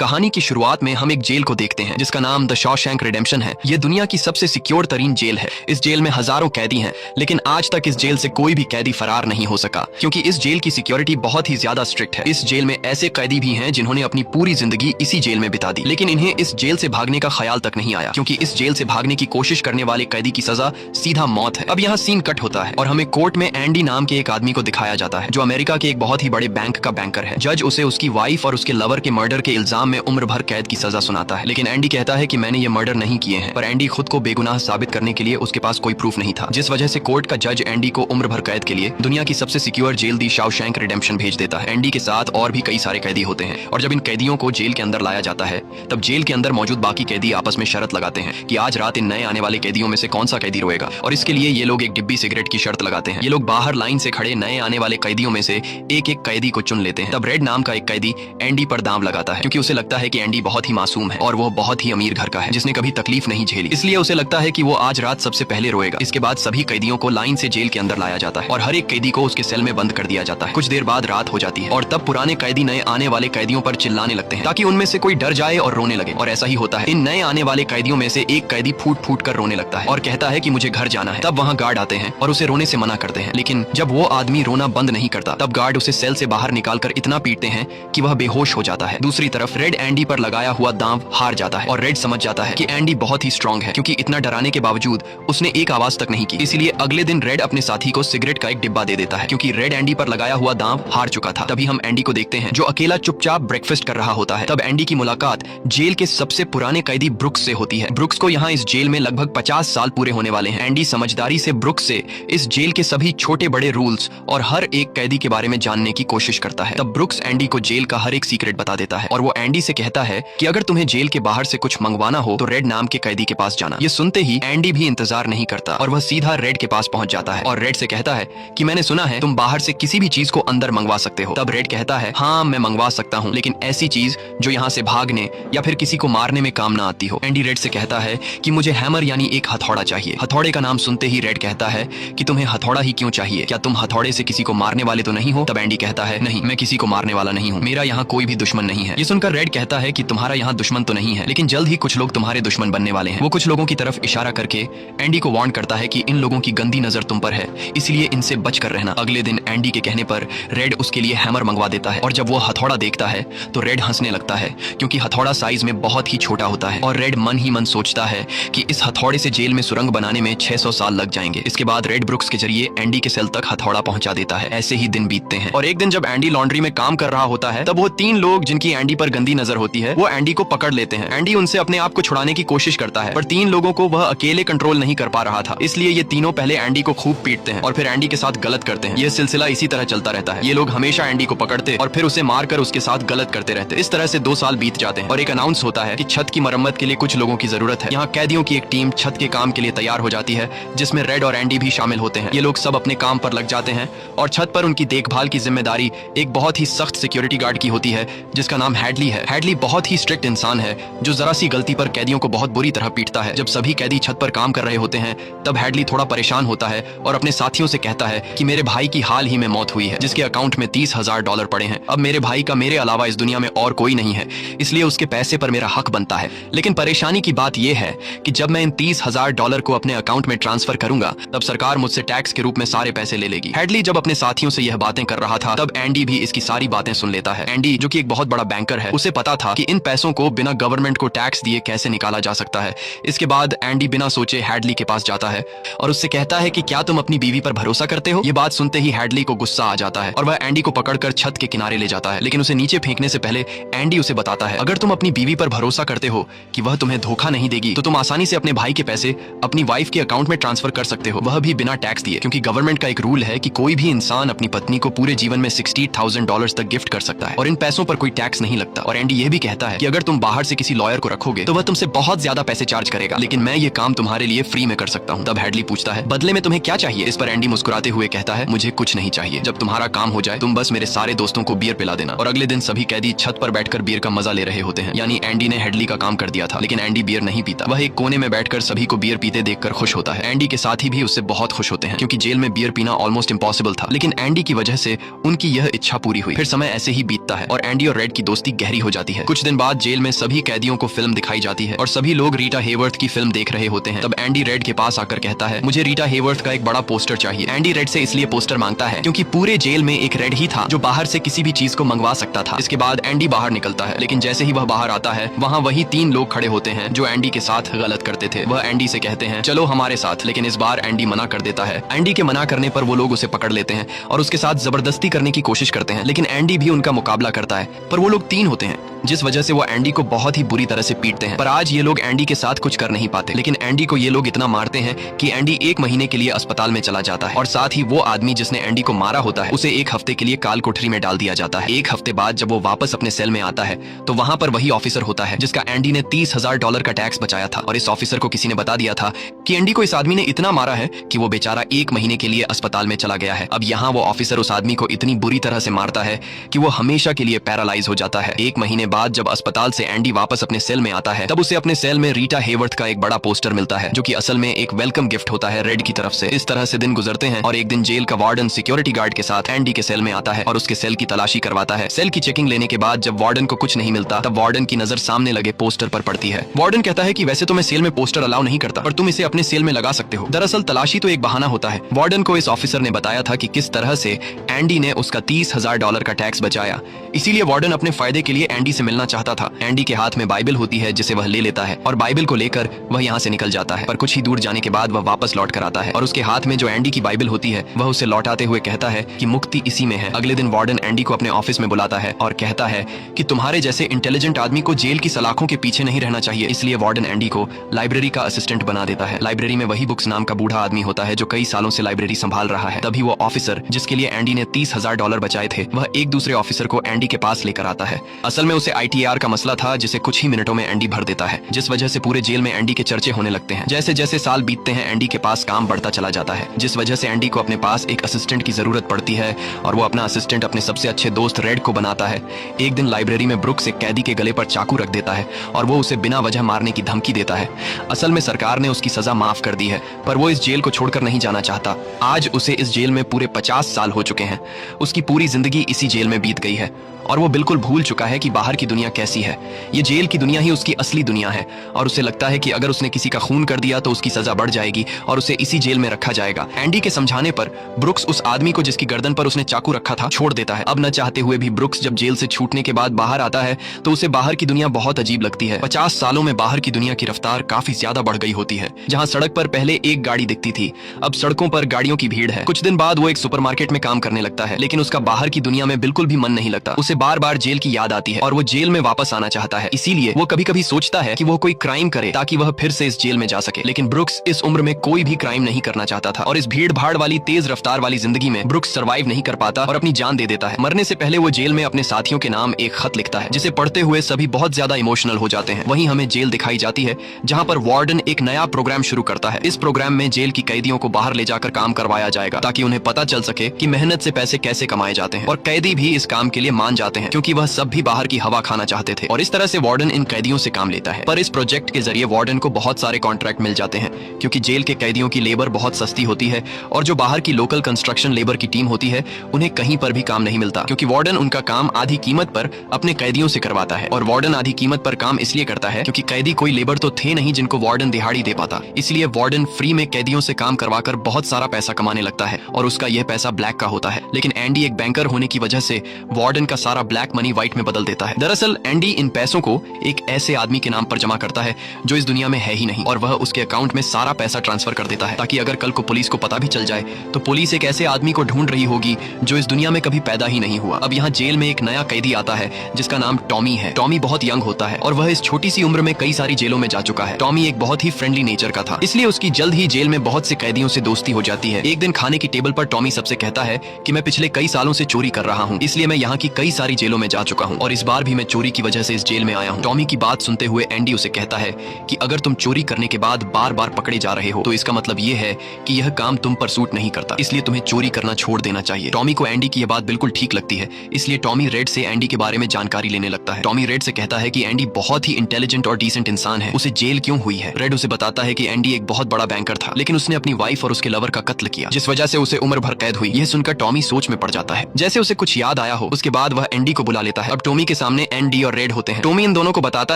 कहानी की शुरुआत में हम एक जेल को देखते हैं जिसका नाम द शॉशैंक रिडेम्पशन है। ये दुनिया की सबसे सिक्योर तरीन जेल है। इस जेल में हजारों कैदी हैं, लेकिन आज तक इस जेल से कोई भी कैदी फरार नहीं हो सका क्योंकि इस जेल की सिक्योरिटी बहुत ही ज्यादा स्ट्रिक्ट है। इस जेल में ऐसे कैदी भी हैं जिन्होंने अपनी पूरी जिंदगी इसी जेल में बिता दी, लेकिन इन्हें इस जेल से भागने का ख्याल तक नहीं आया क्योंकि इस जेल से भागने की कोशिश करने वाले कैदी की सजा सीधा मौत है। अब यहाँ सीन कट होता है और हमें कोर्ट में एंडी नाम के एक आदमी को दिखाया जाता है जो अमेरिका के एक बहुत ही बड़े बैंक का बैंकर है। जज उसे उसकी वाइफ और उसके लवर के मर्डर के इल्जाम में उम्र भर कैद की सजा सुनाता है, लेकिन एंडी कहता है कि मैंने ये मर्डर नहीं किए हैं। पर एंडी खुद को बेगुनाह साबित करने के लिए उसके पास कोई प्रूफ नहीं था, जिस वजह से कोर्ट का जज एंडी को उम्र भर कैद के लिए दुनिया की सबसे सिक्योर जेल दी शॉशैंक रिडेम्पशन भेज देता है। एंडी के साथ और भी कई सारे कैदी होते हैं और जब इन कैदियों को जेल के अंदर लाया जाता है तब जेल के अंदर मौजूद बाकी कैदी आपस में शर्त लगाते हैं कि आज रात इन नए आने वाले कैदियों में से कौन सा कैदी रोएगा, और इसके लिए ये लोग एक डिब्बी सिगरेट की शर्त लगाते हैं। ये लोग बाहर लाइन से खड़े नए आने वाले कैदियों में से एक एक कैदी को चुन लेते हैं। तब रेड नाम का एक कैदी एंडी पर दांव लगाता है क्योंकि उसे लगता है कि एंडी बहुत ही मासूम है और वो बहुत ही अमीर घर का है जिसने कभी तकलीफ नहीं झेली, इसलिए उसे लगता है कि वो आज रात सबसे पहले रोएगा। इसके बाद सभी कैदियों को लाइन से जेल के अंदर लाया जाता है और हर एक कैदी को उसके सेल में बंद कर दिया जाता है। कुछ देर बाद रात हो जाती है और तब पुराने कैदी नए आने वाले कैदियों पर चिल्लाने लगते हैं ताकि उनमें से कोई डर जाए और रोने लगे, और ऐसा ही होता है। इन नए आने वाले कैदियों में से एक कैदी फूट फूट कर रोने लगता है और कहता है कि मुझे घर जाना है। तब वहाँ गार्ड आते हैं और उसे रोने से मना करते हैं, लेकिन जब वो आदमी रोना बंद नहीं करता तब गार्ड उसे सेल से बाहर निकालकर इतना पीटते हैं कि वह बेहोश हो जाता है। दूसरी तरफ रेड एंडी पर लगाया हुआ दांव हार जाता है और रेड समझ जाता है कि एंडी बहुत ही स्ट्रांग है क्योंकि इतना डराने के बावजूद उसने एक आवाज तक नहीं की। इसलिए अगले दिन रेड अपने साथी को सिगरेट का एक डिब्बा दे देता है क्योंकि रेड एंडी पर लगाया हुआ दांव हार चुका था। तभी हम एंडी को देखते हैं जो अकेला चुपचाप ब्रेकफास्ट कर रहा होता है। तब एंडी की मुलाकात जेल के सबसे पुराने कैदी ब्रुक्स से होती है। ब्रुक्स को यहाँ इस जेल में लगभग 50 साल पूरे होने वाले हैं। एंडी समझदारी से ब्रुक्स से इस जेल के सभी छोटे बड़े रूल्स और हर एक कैदी के बारे में जानने की कोशिश करता है। तब ब्रुक्स एंडी को जेल का हर एक सीक्रेट बता देता है और वो एंडी से कहता है कि अगर तुम्हें जेल के बाहर से कुछ मंगवाना हो तो रेड नाम के कैदी के पास जाना। ये सुनते ही एंडी भी इंतजार नहीं करता और वह सीधा रेड के पास पहुंच जाता है और रेड से कहता है कि मैंने सुना है तुम बाहर से किसी भी चीज को अंदर मंगवा सकते हो। तब रेड कहता है हाँ मैं मंगवा सकता हूँ, लेकिन ऐसी चीज जो यहाँ से भागने या फिर किसी को मारने में काम ना आती हो। एंडी रेड से कहता है कि मुझे हैमर यानी एक हथौड़ा चाहिए। हथौड़े का नाम सुनते ही रेड कहता है कि तुम्हें हथौड़ा ही क्यों चाहिए, क्या तुम हथौड़े से किसी को मारने वाले तो नहीं हो? तब एंडी कहता है नहीं, मैं किसी को मारने वाला नहीं हूँ, मेरा यहाँ कोई भी दुश्मन नहीं है। ये सुनकर रेड कहता है कि तुम्हारा यहाँ दुश्मन तो नहीं है, लेकिन जल्द ही कुछ लोग तुम्हारे दुश्मन बनने वाले हैं। वो कुछ लोगों की तरफ इशारा करके एंडी को वार्न करता है कि इन लोगों की गंदी नजर तुम पर है, इसलिए इनसे बच कर रहना। अगले दिन एंडी के कहने पर रेड उसके लिए हैमर मंगवा देता है और जब वो हथौड़ा देखता है तो रेड हंसने लगता है क्योंकि हथौड़ा साइज में बहुत ही छोटा होता है और रेड मन ही मन सोचता है कि इस हथौड़े से जेल में सुरंग बनाने में 600 साल लग जाएंगे। इसके बाद रेड ब्रुक्स के जरिए एंडी के सेल तक हथौड़ा पहुंचा देता है। ऐसे ही दिन बीतते हैं और एक दिन जब एंडी लॉन्ड्री में काम कर रहा होता है तब वो 3 लोग जिनकी एंडी पर गंदी नजर होती है वो एंडी को पकड़ लेते हैं। एंडी उनसे अपने आप को छुड़ाने की कोशिश करता है पर 3 लोगों को वह अकेले कंट्रोल नहीं कर पा रहा था, इसलिए ये तीनों पहले एंडी को खूब पीटते हैं और फिर एंडी के साथ गलत करते हैं। ये सिलसिला इसी तरह चलता रहता है। ये लोग हमेशा एंडी को पकड़ते और फिर उसे मारकर उसके साथ गलत करते रहते। इस तरह से 2 साल बीत जाते हैं और एक अनाउंस होता है कि छत की मरम्मत के लिए कुछ लोगों की जरूरत है। यहाँ कैदियों की एक टीम छत के काम के लिए तैयार हो जाती है जिसमें रेड और एंडी भी शामिल होते हैं। ये लोग सब अपने काम पर लग जाते हैं और छत पर उनकी देखभाल की जिम्मेदारी एक बहुत ही सख्त सिक्योरिटी गार्ड की होती है जिसका नाम हैडली है। हैडली बहुत ही स्ट्रिक्ट इंसान है जो जरा सी गलती पर कैदियों को बहुत बुरी तरह पीटता है। जब सभी कैदी छत पर काम कर रहे होते हैं तब हैडली थोड़ा परेशान होता है और अपने साथियों से कहता है कि मेरे भाई की हाल ही में मौत हुई है जिसके अकाउंट में $30,000 पड़े हैं। अब मेरे भाई का मेरे अलावा इस दुनिया में और कोई नहीं है, इसलिए उसके पैसे पर मेरा हक बनता है। लेकिन परेशानी की बात यह है कि जब मैं इन $30,000 को अपने अकाउंट में ट्रांसफर करूंगा तब सरकार मुझसे टैक्स के रूप में सारे पैसे ले लेगी। हैडली जब अपने साथियों से यह बातें कर रहा था तब एंडी भी इसकी सारी बातें सुन लेता है। एंडी जो कि एक बहुत बड़ा बैंकर है उसे पता था कि इन पैसों को बिना गवर्नमेंट को टैक्स दिए कैसे निकाला जा सकता है। इसके बाद एंडी बिना सोचे हैडली के पास जाता है और उससे कहता है कि क्या तुम अपनी बीवी पर भरोसा करते हो? ये बात सुनते ही हैडली को गुस्सा आ जाता है और वह एंडी को पकड़कर छत के किनारे ले जाता है, लेकिन उसे नीचे फेंकने से पहले एंडी उसे बताता है अगर तुम अपनी बीवी पर भरोसा करते हो कि वह तुम्हें धोखा नहीं देगी तो तुम आसानी से अपने भाई के पैसे अपनी वाइफ के अकाउंट में ट्रांसफर कर सकते हो, वह भी बिना टैक्स दिए, क्योंकि गवर्नमेंट का एक रूल है कि कोई भी इंसान अपनी पत्नी को पूरे जीवन में $60,000 तक गिफ्ट कर सकता है और इन पैसों पर कोई टैक्स नहीं लगता। और एंडी ये भी कहता है कि अगर तुम बाहर से किसी लॉयर को रखोगे तो वह तुमसे बहुत ज्यादा पैसे चार्ज करेगा, लेकिन मैं ये काम तुम्हारे लिए फ्री में कर सकता हूँ। तब हैडली पूछता है बदले में तुम्हें क्या चाहिए? इस पर एंडी मुस्कुराते हुए कहता है मुझे कुछ नहीं चाहिए, जब तुम्हारा काम हो जाए तुम बस मेरे सारे दोस्तों को बियर पिला देना। और अगले दिन सभी कैदी छत पर बैठकर बियर का मजा ले रहे होते हैं, यानी एंडी ने हैडली का काम कर दिया था, लेकिन एंडी बियर नहीं पीता। वह एक कोने में बैठकर सभी को बियर पीते देखकर खुश होता है। एंडी के साथी भी उससे बहुत खुश होते हैं क्योंकि जेल में बियर पीना ऑलमोस्ट इम्पॉसिबल था, लेकिन एंडी की वजह से उनकी यह इच्छा पूरी हुई। फिर समय ऐसे ही बीतता है और एंडी और रेड की दोस्ती गहरी हो हो जाती है। कुछ दिन बाद जेल में सभी कैदियों को फिल्म दिखाई जाती है और सभी लोग रीटा हेवर्थ की फिल्म देख रहे होते हैं। तब एंडी रेड के पास आकर कहता है, मुझे रीटा हेवर्थ का एक बड़ा पोस्टर चाहिए। एंडी रेड से इसलिए पोस्टर मांगता है क्योंकि पूरे जेल में एक रेड ही था जो बाहर से किसी भी चीज को मंगवा सकता था। इसके बाद एंडी बाहर निकलता है, लेकिन जैसे ही वह बाहर आता है वहाँ वही 3 लोग खड़े होते हैं जो एंडी के साथ गलत करते थे। वह एंडी से कहते हैं, चलो हमारे साथ, लेकिन इस बार एंडी मना कर देता है। एंडी के मना करने पर वो लोग उसे पकड़ लेते हैं और उसके साथ जबरदस्ती करने की कोशिश करते हैं, लेकिन एंडी भी उनका मुकाबला करता है। पर वो लोग 3 होते हैं, जिस वजह से वो एंडी को बहुत ही बुरी तरह से पीटते हैं। पर आज ये लोग एंडी के साथ कुछ कर नहीं पाते, लेकिन एंडी को ये लोग इतना मारते हैं कि एंडी 1 महीने के लिए अस्पताल में चला जाता है और साथ ही वो आदमी जिसने एंडी को मारा होता है उसे 1 हफ्ते के लिए काल कोठरी में डाल दिया जाता है। 1 हफ्ते बाद जब वो वापस अपने सेल में आता है तो वहां पर वही ऑफिसर होता है जिसका एंडी ने $30,000 का टैक्स बचाया था। और इस ऑफिसर को किसी ने बता दिया था कि एंडी को इस आदमी ने इतना मारा है कि वो बेचारा 1 महीने के लिए अस्पताल में चला गया है। अब यहाँ वो ऑफिसर उस आदमी को इतनी बुरी तरह से मारता है कि वो हमेशा के लिए पैरालाइज हो जाता है। 1 महीने बाद जब अस्पताल से एंडी वापस अपने सेल में आता है तब उसे अपने सेल में रीटा हेवर्थ का एक बड़ा पोस्टर मिलता है जो कि असल में एक वेलकम गिफ्ट होता है रेड की तरफ से। इस तरह से दिन गुजरते हैं और एक दिन जेल का वार्डन सिक्योरिटी गार्ड के साथ एंडी के सेल में आता है और उसके सेल की तलाशी करवाता है। सेल की चेकिंग लेने के बाद जब वार्डन को कुछ नहीं मिलता तब वार्डन की नजर सामने लगे पोस्टर पर पड़ती है। वार्डन कहता है कि वैसे तो मैं सेल में पोस्टर अलाउ नहीं करता, पर तुम इसे अपने सेल में लगा सकते हो। दरअसल तलाशी तो एक बहाना होता है। वार्डन को इस ऑफिसर ने बताया था कि किस तरह से एंडी ने उसका $30,000 का टैक्स बचाया, इसीलिए वार्डन अपने फायदे के लिए एंडी से मिलना चाहता था। एंडी के हाथ में बाइबल होती है जिसे वह ले लेता है और बाइबल को लेकर वह यहाँ से निकल जाता है। पर कुछ ही दूर जाने के बाद वह वापस लौट कर आता है और उसके हाथ में जो एंडी की बाइबल होती है वह उसे लौटाते हुए कहता है कि मुक्ति इसी में है। अगले दिन वार्डन एंडी को अपने ऑफिस में बुलाता है और कहता है कि तुम्हारे जैसे इंटेलिजेंट आदमी को जेल की सलाखों के पीछे नहीं रहना चाहिए। इसलिए वार्डन एंडी को लाइब्रेरी का असिस्टेंट बना देता है। लाइब्रेरी में वही बुक्स नाम का बूढ़ा आदमी होता है जो कई सालों से लाइब्रेरी संभाल रहा है। तभी वो ऑफिसर जिसके लिए एंडी ने $30,000 बचाए थे वह एक दूसरे ऑफिसर को एंडी के पास लेकर आता है। असल में उसे ITR का मसला था जिसे कुछ ही मिनटों में एंडी भर देता है, जिस वजह से पूरे जेल में एंडी के चर्चे होने लगते हैं। जैसे जैसे साल बीतते हैं एंडी के पास काम बढ़ता चला जाता है, जिस वजह से एंडी को अपने पास एक असिस्टेंट की जरूरत पड़ती है और वो अपना असिस्टेंट अपने सबसे अच्छे दोस्त रेड को बनाता है। एक दिन लाइब्रेरी में ब्रुक्स एक कैदी के गले पर चाकू रख देता है और वो उसे बिना वजह मारने की धमकी देता है। असल में सरकार ने उसकी सजा माफ कर दी है, पर वो इस जेल को छोड़कर नहीं जाना चाहता। आज उसे इस जेल में पूरे 50 साल हो चुके हैं। उसकी पूरी जिंदगी इसी जेल में बीत गई है और वो बिल्कुल भूल चुका है कि बाहर की दुनिया कैसी है। ये जेल की दुनिया ही उसकी असली दुनिया है और उसे लगता है कि अगर उसने किसी का खून कर दिया तो उसकी सजा बढ़ जाएगी और उसे इसी जेल में रखा जाएगा। एंडी के समझाने पर ब्रुक्स उस आदमी को जिसकी गर्दन पर उसने चाकू रखा था छोड़ देता है। अब न चाहते हुए भी ब्रुक्स जब जेल से छूटने के बाद बाहर आता है तो उसे बाहर की दुनिया बहुत अजीब लगती है। 50 सालों में बाहर की दुनिया की रफ्तार काफी ज्यादा बढ़ गई होती है। जहाँ सड़क पर पहले एक गाड़ी दिखती थी अब सड़कों पर गाड़ियों की भीड़ है। कुछ दिन बाद वो एक सुपरमार्केट में काम करने लगता है, लेकिन उसका बाहर की दुनिया में बिल्कुल भी मन नहीं लगता। उसे बार बार जेल की याद आती है और वो जेल में वापस आना चाहता है। इसीलिए वो कभी कभी सोचता है कि वो कोई क्राइम करे ताकि वह फिर से इस जेल में जा सके। लेकिन ब्रुक्स इस उम्र में कोई भी क्राइम नहीं करना चाहता था और इस भीड़ भाड़ वाली तेज रफ्तार वाली जिंदगी में ब्रुक्स सर्वाइव नहीं कर पाता और अपनी जान दे देता है। मरने से पहले वो जेल में अपने साथियों के नाम एक खत लिखता है जिसे पढ़ते हुए सभी बहुत ज्यादा इमोशनल हो जाते हैं। वहीं हमें जेल दिखाई जाती है जहाँ पर वार्डन एक नया प्रोग्राम शुरू करता है। इस प्रोग्राम में जेल की कैदियों को बाहर ले जाकर काम करवाया जाएगा ताकि उन्हें पता चल सके कि मेहनत से पैसे कैसे कमाए जाते हैं। और कैदी भी इस काम के लिए मान जाते हैं क्योंकि वह सब भी बाहर की हवा खाना चाहते थे और इस तरह से वार्डन इन कैदियों से काम लेता है। पर इस प्रोजेक्ट के जरिए वार्डन को बहुत सारे कॉन्ट्रैक्ट मिल जाते हैं क्योंकि जेल के कैदियों की लेबर बहुत सस्ती होती है और जो बाहर की लोकल कंस्ट्रक्शन लेबर की टीम होती है उन्हें कहीं पर भी काम नहीं मिलता क्योंकि वार्डन उनका काम आधी कीमत पर अपने कैदियों से करवाता है। और वार्डन आधी कीमत पर काम इसलिए करता है क्योंकि कैदी कोई लेबर तो थे नहीं जिनको वार्डन दिहाड़ी दे पाता। इसलिए वार्डन फ्री में कैदियों से काम करवाकर बहुत सारा पैसा कमाने लगता है और उसका यह पैसा ब्लैक का होता है। लेकिन एंडी एक बैंकर होने की वजह से वार्डन का सारा ब्लैक मनी व्हाइट में बदल देता है। दरअसल एंडी इन पैसों को एक ऐसे आदमी के नाम पर जमा करता है जो इस दुनिया में है ही नहीं और वह उसके अकाउंट में सारा पैसा ट्रांसफर कर देता है ताकि अगर कल को पुलिस को पता भी चल जाए तो पुलिस एक ऐसे आदमी को ढूंढ रही होगी जो इस दुनिया में कभी पैदा ही नहीं हुआ। अब यहाँ जेल में एक नया कैदी आता है जिसका नाम टॉमी है। टॉमी बहुत यंग होता है और वह इस छोटी सी उम्र में कई सारी जेलों में जा चुका है। टॉमी एक बहुत ही फ्रेंडली नेचर का था, इसलिए उसकी जल्द ही जेल में बहुत से कैदियों से दोस्ती हो जाती है। एक दिन खाने की टेबल पर टॉमी सबसे कहता है कि मैं पिछले कई सालों से चोरी कर रहा हूँ, इसलिए मैं यहाँ की कई सारी जेलों में जा चुका हूँ और इस बार भी मैं चोरी की वजह से इस जेल में आया हूँ। टॉमी की बात सुनते हुए एंडी उसे कहता है कि अगर तुम चोरी करने के बाद बार बार पकड़े जा रहे हो तो इसका मतलब ये है कि यह काम तुम पर सूट नहीं करता, इसलिए तुम्हें चोरी करना छोड़ देना चाहिए। टॉमी को एंडी की यह बात बिल्कुल ठीक लगती है, इसलिए टॉमी रेड से एंडी के बारे में जानकारी लेने लगता है। टॉमी रेड से कहता है कि एंडी बहुत ही इंटेलिजेंट और डिसेंट इंसान है, उसे जेल क्यों हुई है। रेड उसे बताता है कि एंडी एक बहुत बड़ा बैंकर था लेकिन उसने अपनी वाइफ और उसके लवर का कत्ल किया जिस वजह से उसे उम्र भर कैद हुई। यह सुनकर टॉमी सोच में पड़ जाता है। जैसे उसे कुछ याद आया हो उसके बाद वह एंडी को बुला लेता है। अब टॉमी के सामने एंडी और रेड होते हैं। टॉमी इन दोनों को बताता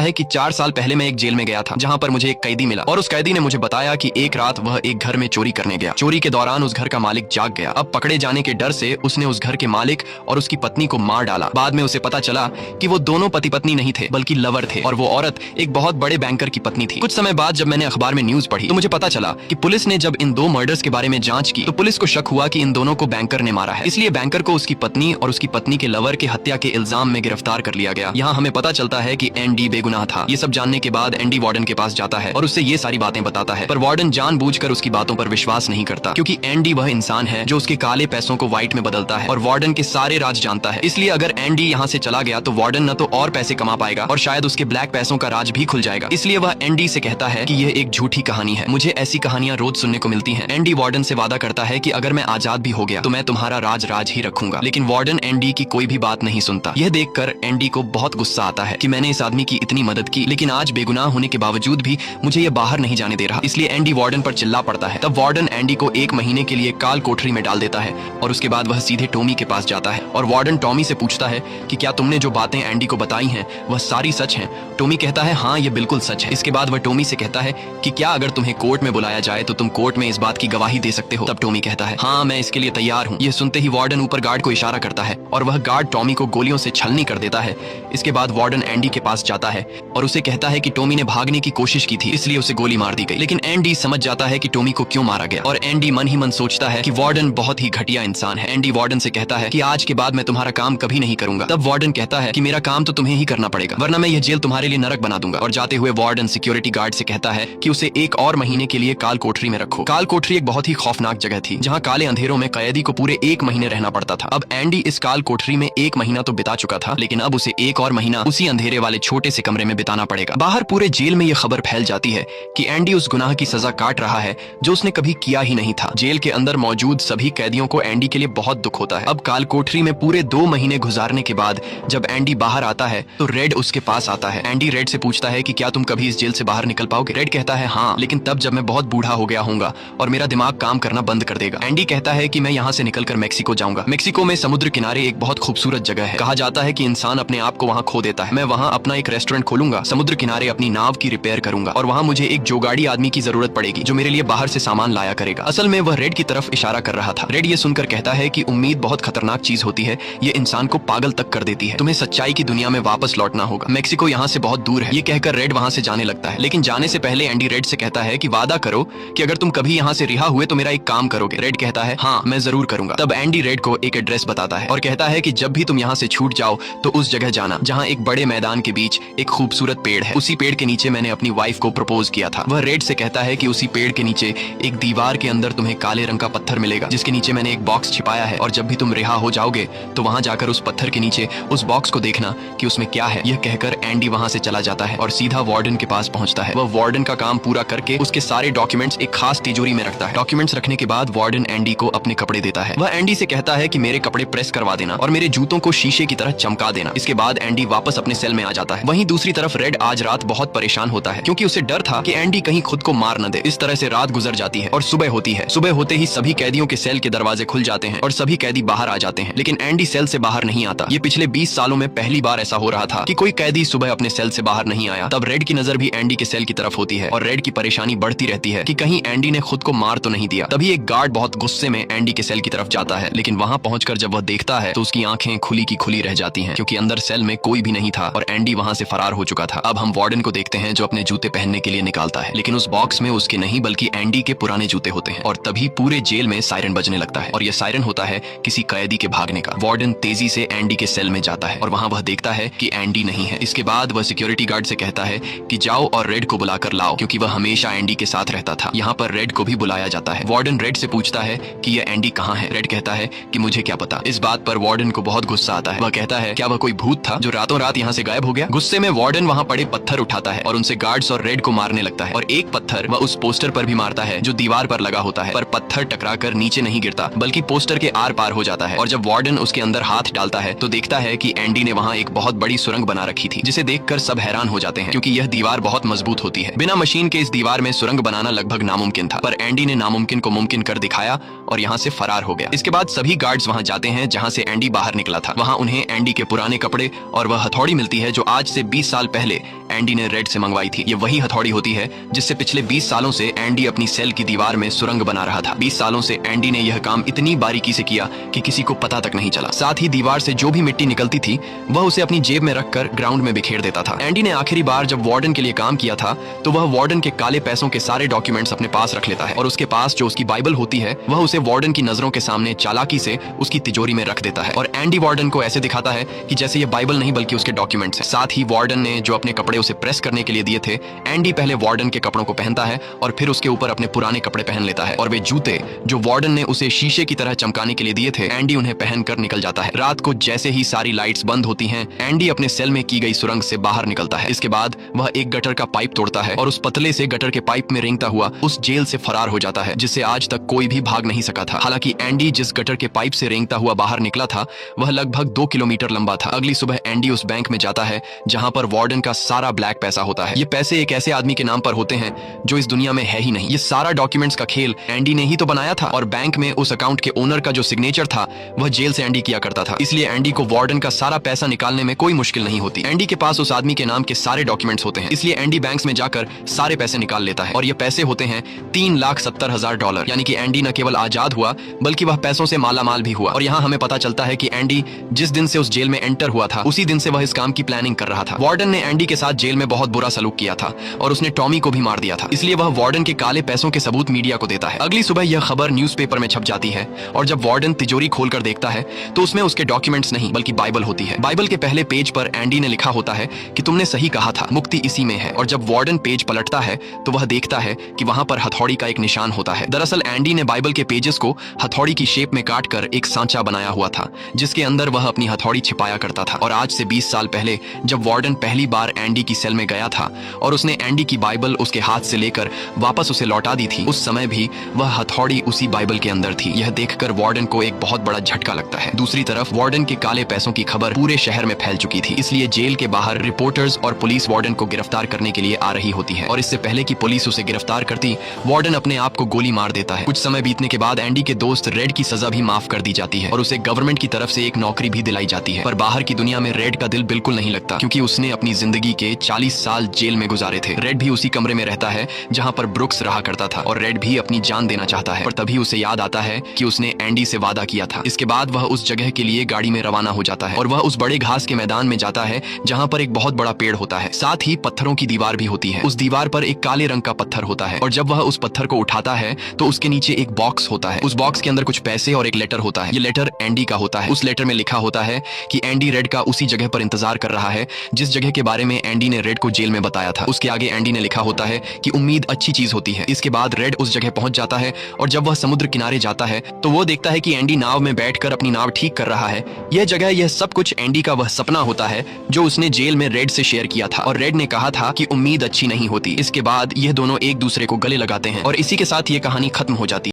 है कि 4 साल पहले मैं एक जेल में गया था जहाँ पर मुझे एक कैदी मिला और उस कैदी ने मुझे बताया कि एक रात वह एक घर में चोरी करने गया। चोरी के दौरान उस घर का मालिक जाग गया। अब पकड़े जाने के डर से उसने उस घर के मालिक और उसकी पत्नी को मार डाला। बाद में उसे पता चला कि वो दोनों पति पत्नी नहीं थे बल्कि लवर थे और वो औरत एक बहुत बड़े बैंकर की पत्नी थी। कुछ समय बाद जब मैंने अखबार में न्यूज पढ़ी तो मुझे पता चला कि पुलिस ने जब इन 2 मर्डर्स के बारे में जांच की तो पुलिस को शक हुआ कि इन दोनों को बैंकर ने मारा है। इसलिए बैंकर को उसकी पत्नी और उसकी पत्नी के लवर के हत्या के इल्जाम में गिरफ्तार कर लिया गया। यहाँ हमें पता चलता है कि एंडी बेगुनाह था। ये सब जानने के बाद एंडी वार्डन के पास जाता है और उससे ये सारी बातें बताता है, पर वार्डन जानबूझकर उसकी बातों पर विश्वास नहीं करता क्योंकि एंडी वह इंसान है जो उसके काले पैसों को व्हाइट में बदलता है और वार्डन के सारे राज जानता है। इसलिए अगर एंडी यहाँ से चला गया तो वार्डन न तो और पैसे कमा पाएगा और शायद उसके ब्लैक पैसों का राज भी खुल जाएगा। इसलिए वह एंडी से कहता है कि यह एक झूठी कहानी है। मुझे ऐसी कहानियां रोज सुनने को मिलती हैं। एंडी वार्डन से वादा करता है कि अगर मैं आजाद भी हो गया तो मैं तुम्हारा राज ही रखूंगा, लेकिन वार्डन एंडी की कोई भी बात नहीं सुनता। यह देखकर एंडी को बहुत गुस्सा आता है कि मैंने इस आदमी की इतनी मदद की लेकिन आज बेगुनाह होने के बावजूद भी मुझे यह बाहर नहीं जाने दे रहा। इसलिए एंडी वार्डन पर चिल्ला पड़ता है। तब वार्डन एंडी को 1 महीने के लिए काल कोठरी में डाल देता है और उसके बाद वह सीधे टॉमी के पास जाता है और वार्डन टॉमी से पूछता है कि क्या तुमने जो बातें एंडी को बताई हैं वह सारी सच हैं? टॉमी कहता है हाँ, ये बिल्कुल सच है। इसके बाद वह टॉमी से कहता है कि क्या अगर तुम्हें कोर्ट में बुलाया जाए तो तुम कोर्ट में इस बात की गवाही दे सकते हो? तब टॉमी कहता है हाँ, मैं इसके लिए तैयार हूँ। यह सुनते ही वार्डन ऊपर गार्ड को इशारा करता है और वह गार्ड टॉमी को गोलियों से छलनी कर देता है। इसके बाद वार्डन एंडी के पास जाता है और उसे कहता है कि टॉमी ने भागने की कोशिश की थी इसलिए उसे गोली मार दी गई। लेकिन एंडी समझ जाता है कि टॉमी को क्यों मारा गया और एंडी मन ही मन सोचता है कि वार्डन बहुत ही घटिया इंसान है। एंडी वार्डन से कहता है कि आज के बाद मैं तुम्हारा काम कभी नहीं करूंगा। तब वार्डन कहता है कि मेरा काम तो तुम्हें ही करना पड़ेगा वरना मैं यह जेल तुम्हारे लिए नरक बना दूंगा। और जाते हुए वार्डन सिक्योरिटी गार्ड से कहता है कि उसे 1 और महीने के लिए काल कोठरी में रखो। काल कोठरी एक बहुत ही खौफनाक जगह थी जहाँ काले अंधेरों में कैदी को पूरे 1 महीने रहना पड़ता था। अब एंडी इस काल कोठरी में 1 महीना तो बिता चुका था लेकिन अब उसे 1 और महीना उसी अंधेरे वाले छोटे से कमरे में बिताना पड़ेगा। बाहर पूरे जेल में यह खबर फैल जाती है कि एंडी उस गुनाह की सजा काट रहा है जो उसने कभी किया ही नहीं था। जेल के अंदर मौजूद सभी कैदियों को एंडी के लिए बहुत दुख होता है। अब काल कोठरी में पूरे 2 महीने गुजारने के बाद जब एंडी बाहर आता है तो रेड उसके पास आता है। एंडी रेड से पूछता है कि क्या तुम कभी इस जेल से बाहर निकल पाओगे? रेड कहता है हाँ, लेकिन तब जब मैं बहुत बूढ़ा हो गया होऊंगा और मेरा दिमाग काम करना बंद कर देगा। एंडी कहता है कि मैं यहाँ से निकलकर मेक्सिको जाऊंगा। मेक्सिको में समुद्र किनारे एक बहुत खूबसूरत जगह है। कहा जाता है कि इंसान अपने आप को वहाँ खो देता है। मैं वहाँ अपना एक रेस्टोरेंट खोलूंगा, समुद्र किनारे अपनी नाव की रिपेयर करूंगा और वहाँ मुझे एक जोगाड़ी आदमी की जरूरत पड़ेगी जो मेरे लिए बाहर से सामान लाया करेगा। असल में वह रेड की तरफ इशारा कर रहा था। रेड ये सुनकर कहता है कि उम्मीद बहुत खतरनाक चीज होती है, ये इंसान को पागल तक कर देती है। तुम्हें सच्चाई की दुनिया में वापस लौटना होगा। मेक्सिको यहाँ से बहुत दूर है। ये कहकर रेड वहाँ से जाने लगता है लेकिन जाने से पहले एंडी रेड से कहता है कि वादा करो कि अगर तुम कभी यहाँ से रिहा हुए तो मेरा एक काम करोगे। रेड कहता है हाँ, मैं जरूर करूंगा। तब एंडी रेड को एक एड्रेस बताता है और कहता है कि जब भी तुम यहाँ से छूट जाओ तो उस जगह जाना जहाँ एक बड़े मैदान के बीच एक खूबसूरत पेड़ है। उसी पेड़ के नीचे मैंने अपनी वाइफ को प्रपोज किया था। वह रेड से कहता है कि उसी पेड़ के नीचे एक दीवार के अंदर तुम्हें काले रंग का पत्थर मिलेगा जिसके नीचे मैंने एक बॉक्स छिपाया है और जब भी तुम रिहा हो जाओगे तो वहां जाकर उस पत्थर के नीचे उस बॉक्स को देखना कि उसमें क्या है। यह कहकर एंडी वहां से चला जाता है और सीधा वार्डन के पास पहुंचता है। वह वार्डन का काम पूरा करके उसके सारे डॉक्यूमेंट्स एक खास तिजोरी में रखता है। डॉक्यूमेंट्स रखने के बाद वार्डन एंडी को अपने कपड़े देता है। वह एंडी से कहता है कि मेरे कपड़े प्रेस करवा देना और मेरे जूतों को शीशे की तरह चमका देना। इसके बाद एंडी वापस अपने सेल में आ जाता है। वहीं दूसरी तरफ रेड आज रात बहुत परेशान होता है क्योंकि उसे डर था कि एंडी कहीं खुद को मार न दे। इस तरह से रात गुजर जाती है और सुबह होती है। सुबह होते ही सभी कैदियों के सेल के दरवाजे खुल जाते हैं और सभी कैदी बाहर आ जाते हैं लेकिन एंडी सेल से बाहर नहीं आता। ये पिछले 20 सालों में पहली बार ऐसा हो रहा था कि कोई कैदी सुबह अपने सेल से बाहर नहीं आया। तब रेड की नजर भी एंडी के सेल की तरफ होती है और रेड की परेशानी बढ़ती रहती है कि कहीं एंडी ने खुद को मार तो नहीं दिया। तभी एक गार्ड बहुत गुस्से में एंडी के सेल की तरफ जाता है लेकिन वहां पहुंचकर जब वह देखता है तो उसकी आंखें खुली की खुली रह जाती हैं क्योंकि अंदर सेल में कोई भी नहीं था और एंडी वहां से फरार हो चुका था। अब हम वार्डन को देखते हैं जो अपने जूते पहनने के लिए निकालता है लेकिन उस बॉक्स में उसके नहीं बल्कि एंडी के पुराने जूते होते हैं और तभी पूरे जेल में सायरन बजने लगता है और यह सायरन होता है किसी कैदी के भागने का। वार्डन तेजी से एंडी के सेल में जाता है और वहां वह देखता है कि एंडी नहीं है। इसके बाद वह सिक्योरिटी गार्ड से कहता है कि जाओ और रेड को बुलाकर लाओ क्योंकि वह हमेशा एंडी के साथ रहता था। यहाँ पर रेड को भी बुलाया जाता है। वार्डन रेड से पूछता है कि यह एंडी कहाँ है। रेड कहता है कि मुझे क्या पता। इस बात पर वार्डन को बहुत गुस्सा आता है। वह कहता है क्या वह कोई भूत था जो रातों रात यहाँ से गायब हो गया। गुस्से में वार्डन वहाँ पड़े पत्थर उठाता है और उनसे गार्ड्स और रेड को मारने लगता है और एक पत्थर वह उस पोस्टर पर भी मारता है जो दीवार पर लगा होता है, पर पत्थर टकराकर नीचे नहीं गिरता बल्कि पोस्टर के आर पार हो जाता है। और जब वार्डन उसके अंदर हाथ डालता है तो देखता है कि एंडी ने वहाँ एक बहुत बड़ी सुरंग बना रखी थी जिसे देखकर सब हैरान हो जाते हैं क्योंकि यह दीवार बहुत मजबूत होती है। बिना मशीन के इस दीवार में सुरंग बनाना लगभग नामुमकिन था पर एंडी ने नामुमकिन को मुमकिन कर दिखाया और यहाँ से फरार हो गया। इसके बाद सभी गार्ड्स वहां जाते हैं जहां से एंडी बाहर निकला था। वहां उन्हें एंडी के पुराने कपड़े और वह हथौड़ी मिलती है जो आज से 20 साल पहले एंडी ने रेड से मंगवाई थी। ये वही हथौड़ी होती है जिससे पिछले 20 सालों से एंडी अपनी सेल की दीवार में सुरंग बना रहा था। 20 सालों से एंडी ने यह काम इतनी बारीकी से किया कि किसी को पता तक नहीं चला। साथ ही दीवार से जो भी मिट्टी निकलती थी वह उसे अपनी जेब में रखकर ग्राउंड में बिखेर देता था। एंडी ने आखिरी बार जब वार्डन के लिए काम किया था तो वह वार्डन के काले पैसों के सारे डॉक्यूमेंट्स अपने पास रख लेता है और उसके पास जो उसकी बाइबल होती है वह उसे वार्डन की नजरों के सामने चालाकी से उसकी तिजोरी में रख देता है और एंडी वार्डन को ऐसे दिखाता है कि जैसे ये बाइबल नहीं बल्कि उसके डॉक्यूमेंट्स हैं। साथ ही वार्डन ने जो अपने कपड़े उसे प्रेस करने के लिए दिए थे, एंडी पहले वार्डन के कपड़ों को पहनता है और फिर उसके ऊपर अपने पुराने कपड़े पहन लेता है और वे जूते जो वार्डन ने उसे शीशे की तरह चमकाने के लिए दिए थे, एंडी उन्हें पहनकर निकल जाता है। रात को जैसे ही सारी लाइट्स बंद होती हैं, एंडी अपने सेल में की गई सुरंग से बाहर निकलता है। इसके बाद वह एक गटर का पाइप तोड़ता है और उस पतले से गटर के पाइप में रेंगता हुआ उस जेल से फरार हो जाता है जिससे आज तक कोई भी भाग नहीं सका था। हालांकि एंडी जिस गटर के पाइप से रेंगता हुआ बाहर निकला था वह लगभग 2 किलोमीटर लंबा था। अगली सुबह एंडी उस बैंक में जाता है जहां पर वार्डन का सारा ब्लैक पैसा होता है। ये पैसे एक ऐसे आदमी के नाम पर होते हैं जो इस दुनिया में है ही नहीं। ये सारा डॉक्यूमेंट्स का खेल एंडी ने ही तो बनाया था और बैंक में उस अकाउंट के ओनर का जो सिग्नेचर था वह जेल से एंडी किया करता था। इसलिए एंडी को वार्डन का सारा पैसा निकालने में कोई मुश्किल नहीं होती। एंडी के पास उस आदमी के नाम के सारे डॉक्यूमेंट्स होते हैं, इसलिए एंडी बैंक्स में जाकर सारे पैसे निकाल लेता है और ये पैसे होते हैं $3,70,000। यानी कि एंडी न केवल आजाद हुआ बल्कि वह पैसों से मालामाल भी हुआ। और यहाँ हमें पता चलता है कि एंडी जिस दिन से उस जेल में एंटर हुआ था उसी दिन से वह इस काम की प्लानिंग कर रहा था। वार्डन ने एंडी के साथ जेल में बहुत बुरा सलूक किया था और उसने टॉमी को भी मार दिया था, इसलिए वह वार्डन के काले पैसों के सबूत मीडिया को देता है। अगली सुबह यह खबर न्यूज़पेपर में छप जाती है और जब वार्डन तिजोरी खोलकर देखता है तो उसमें उसके डॉक्यूमेंट्स नहीं बल्कि बाइबल होती है। बाइबल के पहले पेज पर एंडी ने लिखा होता है कि तुमने सही कहा था, मुक्ति इसी में है। और जब वार्डन पेज पलटता है तो वह देखता है कि वहां पर हथौड़ी का एक निशान होता है। दरअसल एंडी ने बाइबल के पेजेस को हथौड़ी की शेप में काटकर एक सांचा बनाया हुआ था जिसके अंदर वह अपनी हथौड़ी छिपाया करता था। और आज से 20 साल पहले जब वार्डन पहली बार एंडी की सेल में गया था और उसने एंडी की बाइबल उसके हाथ से लेकर वापस उसे लौटा दी थी, उस समय भी वह हथौड़ी उसी बाइबल के अंदर थी। यह देखकर वार्डन को एक बहुत बड़ा झटका लगता है। दूसरी तरफ वार्डन के काले पैसों की खबर पूरे शहर में फैल चुकी थी, इसलिए जेल के बाहर रिपोर्टर्स और पुलिस वार्डन को गिरफ्तार करने के लिए आ रही होती है। और इससे पहले कि पुलिस उसे गिरफ्तार करती, वार्डन अपने आप को गोली मार देता है। कुछ समय बीतने के बाद एंडी के दोस्त रेड की सजा भी माफ कर दी जाती है और उसे गवर्नमेंट की तरफ से एक नौकरी भी दिलाई जाती है। पर बाहर की दुनिया में रेड का दिल बिल्कुल नहीं लगता क्योंकि उसने अपनी जिंदगी के 40 साल जेल में गुजारे थे। रेड भी उसी कमरे में रहता है जहां पर ब्रुक्स रहा करता था और रेड भी अपनी जान देना चाहता है, पर तभी उसे याद आता है कि उसने एंडी से वादा किया था। इसके बाद वह उस जगह के लिए गाड़ी में रवाना हो जाता है और वह उस बड़े घास के मैदान में जाता है जहां पर एक बहुत बड़ा पेड़ होता है। साथ ही पत्थरों की दीवार भी होती है। उस दीवार पर एक काले रंग का पत्थर होता है और जब वह उस पत्थर को उठाता है तो उसके नीचे एक बॉक्स होता है। उस बॉक्स के अंदर कुछ पैसे और एक लेटर होता है। ये लेटर एंडी का होता है। उस लेटर में लिखा होता है कि एंडी रेड का उसी जगह पर इंतजार कर रहा है जिस जगह के बारे में एंडी ने रेड को जेल में बताया था। उसके आगे एंडी ने लिखा होता है कि उम्मीद अच्छी चीज होती है। इसके बाद रेड उस जगह पहुंच जाता है और जब वह समुद्र किनारे जाता है तो वो देखता है कि एंडी नाव में बैठकर अपनी नाव ठीक कर रहा है। यह जगह, यह सब कुछ एंडी का वह सपना होता है जो उसने जेल में रेड से शेयर किया था और रेड ने कहा था कि उम्मीद अच्छी नहीं होती। इसके बाद यह दोनों एक दूसरे को गले लगाते हैं और इसी के साथ ये कहानी खत्म हो जाती है।